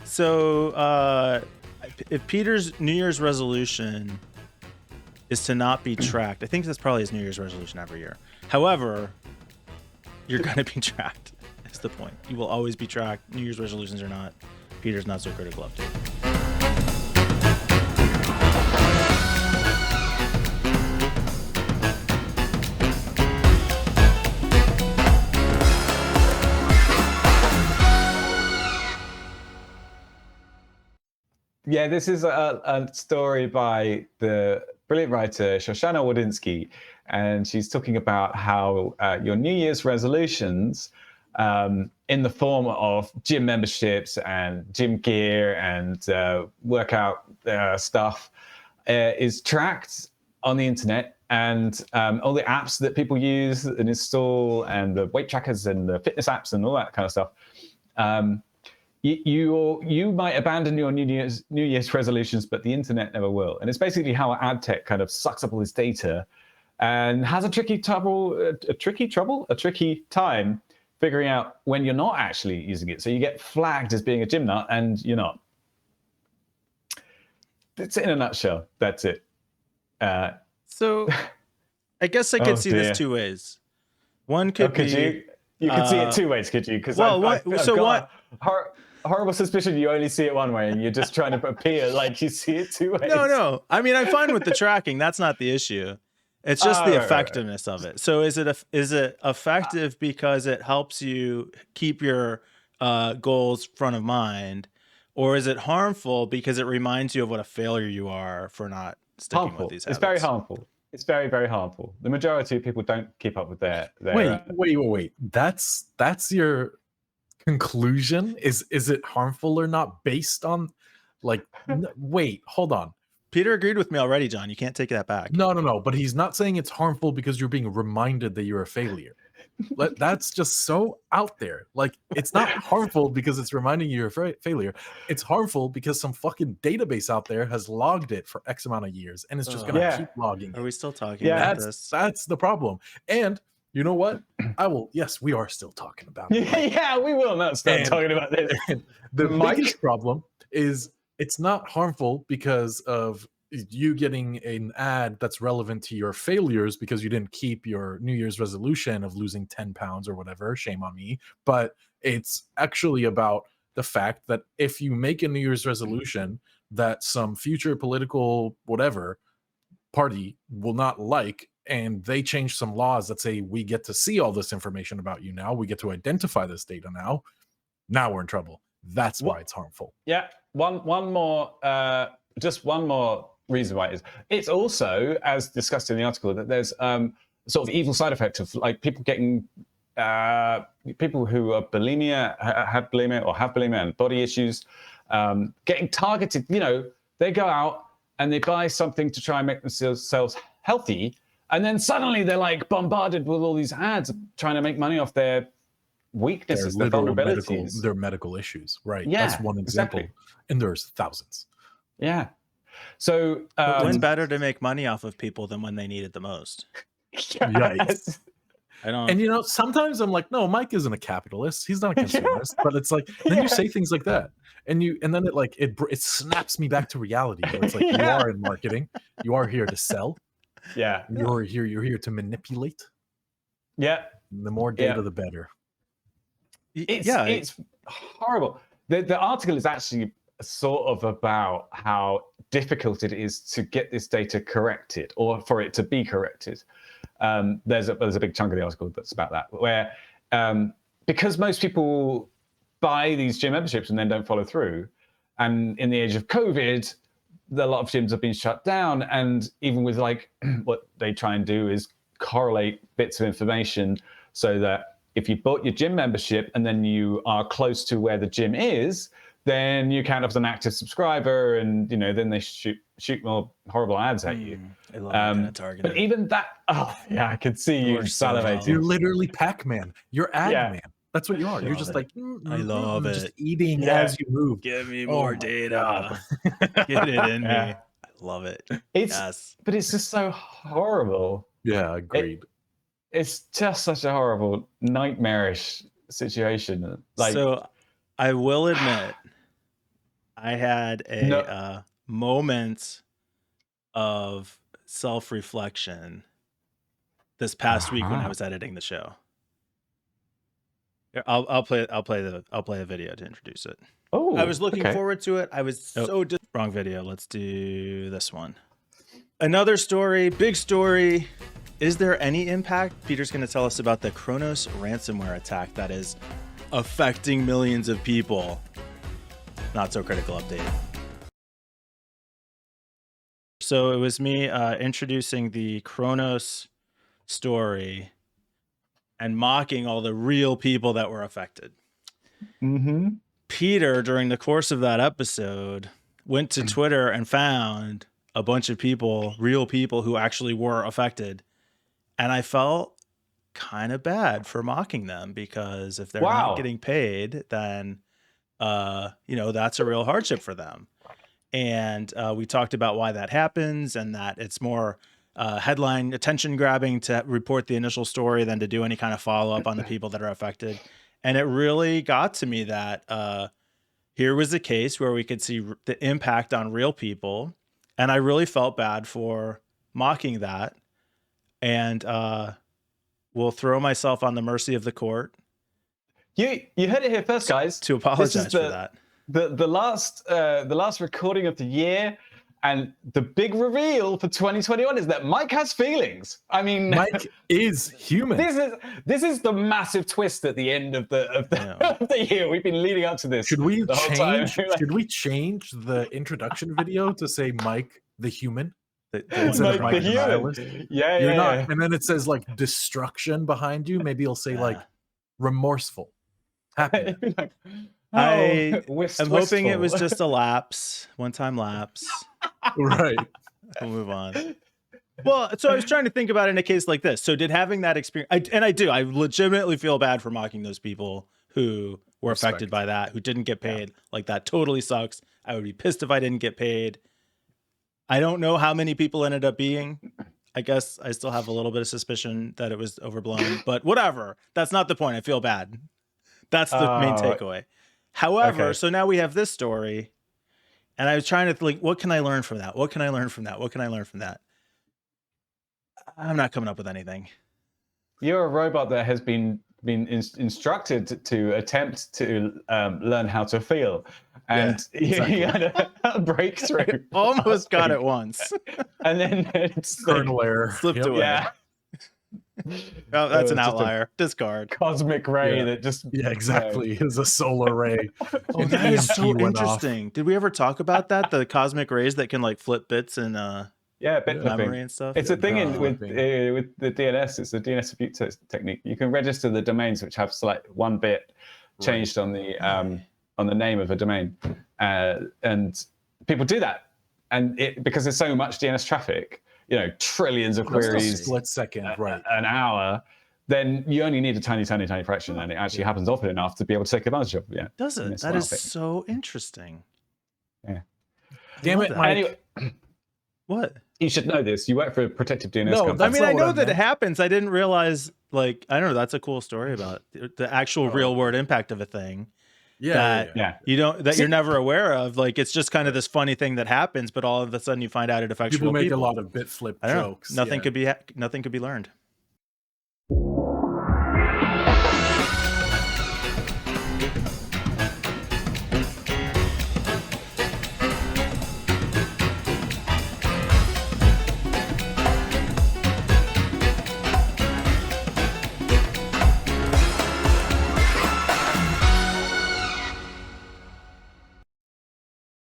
So if Peter's New Year's resolution is to not be tracked, I think that's probably his New Year's resolution every year. However, you're going to be tracked. That's the point. You will always be tracked. New Year's resolutions or not. Peter's not so critical of it. Yeah, this is a story by the brilliant writer Shoshana Wodinsky, and she's talking about how your New Year's resolutions in the form of gym memberships and gym gear and workout stuff is tracked on the internet, and all the apps that people use and install, and the weight trackers and the fitness apps and all that kind of stuff. You might abandon your New Year's resolutions, but the internet never will. And it's basically how ad tech kind of sucks up all this data and has a tricky time figuring out when you're not actually using it. So you get flagged as being a gym nut and you're not. That's it in a nutshell. That's it. So I guess I could see this two ways. One could be... You could see it two ways, could you? Because horrible suspicion you only see it one way and you're just trying to appear like you see it two ways. No. I mean, I'm fine with the tracking. That's not the issue. It's just the effectiveness of it. So is it effective because it helps you keep your goals front of mind, or is it harmful because it reminds you of what a failure you are for not sticking with these habits? It's very harmful. It's very, very harmful. The majority of people don't keep up with their Wait. That's your conclusion? Is it harmful or not based on wait, hold on. Peter agreed with me already, John. You can't take that back. No. But he's not saying it's harmful because you're being reminded that you're a failure. That's just so out there. Like, it's not harmful because it's reminding you you're a failure. It's harmful because some fucking database out there has logged it for X amount of years and it's just going to keep logging it. Are we still talking about this? That's the problem. And you know what? Yes, we are still talking about it. Yeah, we will not start talking about this. The biggest problem is it's not harmful because of you getting an ad that's relevant to your failures because you didn't keep your New Year's resolution of losing 10 pounds or whatever. Shame on me. But it's actually about the fact that if you make a New Year's resolution that some future political whatever party will not like, and they change some laws that say we get to see all this information about you now, we get to identify this data now we're in trouble. That's why it's harmful. Yeah. One more reason why it is. It's also, as discussed in the article, that there's sort of evil side effect of like people getting people who are have bulimia and body issues getting targeted. You know, they go out and they buy something to try and make themselves healthy, and then suddenly they're like bombarded with all these ads trying to make money off their weaknesses, their vulnerabilities, their medical issues. Right. Yeah, that's one example. Exactly. And there's thousands. Yeah. So it's better to make money off of people than when they need it the most. Yikes. And sometimes I'm like, no, Mike isn't a capitalist. He's not a consumerist. But it's like, then you say things like that. And then it snaps me back to reality. Where it's like, you are in marketing. You are here to sell. Yeah. You're here to manipulate. Yeah. And the more data, the better. It's horrible. The article is actually sort of about how difficult it is to get this data corrected or for it to be corrected. There's a big chunk of the article that's about that, where because most people buy these gym memberships and then don't follow through, and in the age of COVID, a lot of gyms have been shut down, and even with what they try and do is correlate bits of information so that if you bought your gym membership and then you are close to where the gym is, then you count as an active subscriber, and then they shoot more horrible ads at you. I love targeting. But even that, I could see you salivating. You're literally Pac-Man. You're ad man. That's what you are. You're just like, I love it. Just eating as you move. Give me more data. Get it in me. I love it. But it's just so horrible. Yeah, agreed. It's just such a horrible, nightmarish situation. So I will admit I had a moment of self-reflection this past week when I was editing the show. Here, I'll play a video to introduce it. Oh, I was looking forward to it. I was wrong video. Let's do this one. Another story, big story. Is there any impact? Peter's going to tell us about the Kronos ransomware attack that is affecting millions of people. Not so critical update. So it was me introducing the Kronos story and mocking all the real people that were affected. Mm-hmm. Peter, during the course of that episode, went to Twitter and found a bunch of people, real people who actually were affected. And I felt kind of bad for mocking them, because if they're not getting paid, then, that's a real hardship for them. And we talked about why that happens, and that it's more headline attention grabbing to report the initial story than to do any kind of follow up on the people that are affected. And it really got to me that here was a case where we could see the impact on real people. And I really felt bad for mocking that. And will throw myself on the mercy of the court. You heard it here first, guys. To apologize for that. The last recording of the year, and the big reveal for 2021 is that Mike has feelings. I mean, Mike is human. This is the massive twist at the end of the year. We've been leading up to this. Should we change the introduction video to say Mike the human? Instead of Mike the nihilist? Yeah. And then it says like destruction behind you. Maybe you'll say like remorseful. Happy. I'm hoping it was just a one-time lapse. Right. We'll move on. Well, so I was trying to think about it in a case like this. So did having that experience, I legitimately feel bad for mocking those people who were affected by that, who didn't get paid. Like, that totally sucks. I would be pissed if I didn't get paid. I don't know how many people ended up being. I guess I still have a little bit of suspicion that it was overblown, but whatever. That's not the point. I feel bad. That's the main takeaway. However, so now we have this story, and I was trying to think, what can I learn from that? What can I learn from that? What can I learn from that? I'm not coming up with anything. You're a robot that has been instructed to attempt to learn how to feel, and you had a breakthrough. Almost got it once, and then it's kernel error slipped away. Yeah. Oh, that's an outlier. Discard. Cosmic ray that just exactly. It was a solar ray. That is so interesting. Did we ever talk about that? The cosmic rays that can like flip bits and bit memory flipping and stuff. It's a thing with the DNS. It's the DNS abuse technique. You can register the domains which have like one bit changed on the name of a domain, and people do that, and because there's so much DNS traffic, trillions of queries, split second, an hour, then you only need a tiny fraction, and it actually happens often enough to be able to take advantage of. Yeah, does it? That is so interesting. Yeah. Damn it, Mike. Anyway, what? You should know this. You work for a protective DNS company. I mean, I know that it happens. I didn't realize, I don't know. That's a cool story about the actual real world impact of a thing. Yeah. You're never aware of. Like, it's just kind of this funny thing that happens, but all of a sudden you find out it affects people. Real Make people. a lot of bit flip jokes. Nothing could be learned.